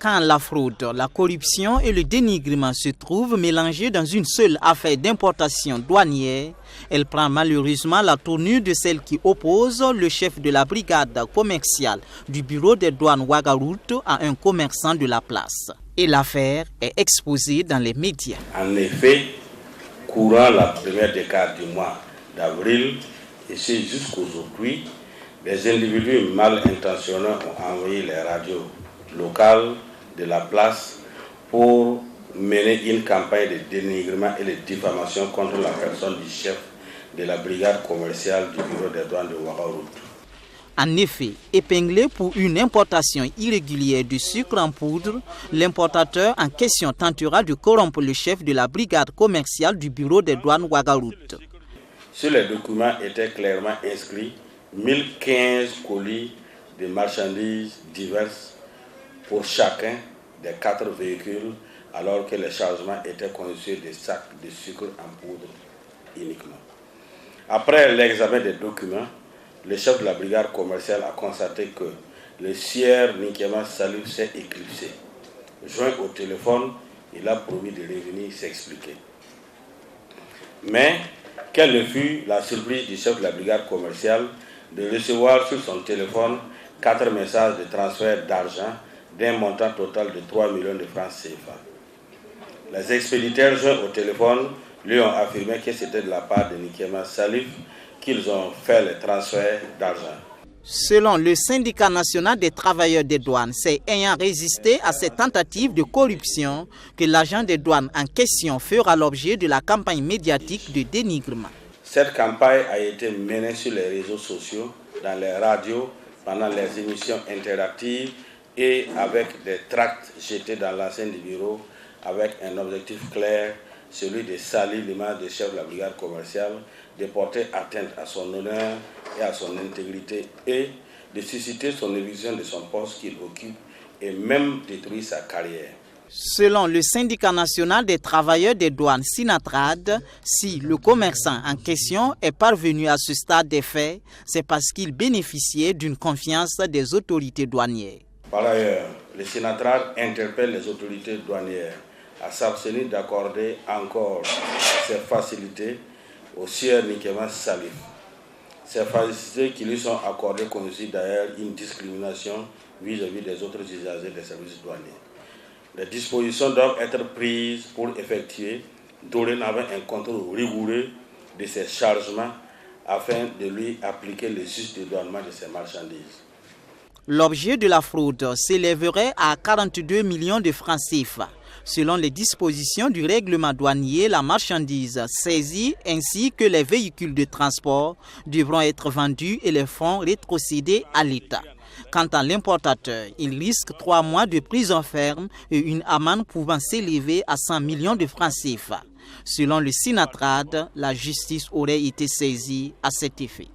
Quand la fraude, la corruption et le dénigrement se trouvent mélangés dans une seule affaire d'importation douanière, elle prend malheureusement la tournure de celle qui oppose le chef de la brigade commerciale du bureau des douanes Ouagaroute à un commerçant de la place. Et l'affaire est exposée dans les médias. En effet, courant la première décade du mois d'avril, et c'est jusqu'aujourd'hui, des individus mal intentionnés ont envoyé les radios locales de la place pour mener une campagne de dénigrement et de diffamation contre la personne du chef de la brigade commerciale du bureau des douanes de Ouagaroute. En effet, épinglé pour une importation irrégulière de sucre en poudre, l'importateur en question tentera de corrompre le chef de la brigade commerciale du bureau des douanes Ouagaroute. Sur les documents étaient clairement inscrits 1015 colis de marchandises diverses pour chacun des 4 véhicules, alors que les chargements étaient conçus des sacs de sucre en poudre uniquement. Après l'examen des documents, le chef de la brigade commerciale a constaté que le sieur Nikema Salif s'est éclipsé. Joint au téléphone, il a promis de revenir s'expliquer. Mais quelle fut la surprise du chef de la brigade commerciale de recevoir sur son téléphone 4 messages de transfert d'argent d'un montant total de 3 millions de francs CFA. Les expéditeurs joints au téléphone lui ont affirmé que c'était de la part de Nikema Salif qu'ils ont fait les transferts d'argent. Selon le syndicat national des travailleurs des douanes, c'est ayant résisté à cette tentative de corruption que l'agent des douanes en question fera l'objet de la campagne médiatique de dénigrement. Cette campagne a été menée sur les réseaux sociaux, dans les radios, pendant les émissions interactives et avec des tracts jetés dans l'enceinte du bureau avec un objectif clair, celui de salir l'image du chef de la brigade commerciale, de porter atteinte à son honneur et à son intégrité et de susciter son éviction de son poste qu'il occupe et même détruire sa carrière. Selon le syndicat national des travailleurs des douanes Sinatrad, si le commerçant en question est parvenu à ce stade des faits, c'est parce qu'il bénéficiait d'une confiance des autorités douanières. Par ailleurs, le Sinatrad interpelle les autorités douanières à s'abstenir d'accorder encore ces facilités au sieur Nikema Salif. Ces facilités qui lui sont accordées constituent d'ailleurs une discrimination vis-à-vis des autres usagers des services douaniers. Les dispositions doivent être prises pour effectuer dorénavant un contrôle rigoureux de ces chargements afin de lui appliquer le juste dédouanement de ses marchandises. L'objet de la fraude s'élèverait à 42 millions de francs CFA. Selon les dispositions du règlement douanier, la marchandise saisie ainsi que les véhicules de transport devront être vendus et les fonds rétrocédés à l'État. Quant à l'importateur, il risque 3 mois de prison ferme et une amende pouvant s'élever à 100 millions de francs CFA. Selon le Sinatrad, la justice aurait été saisie à cet effet.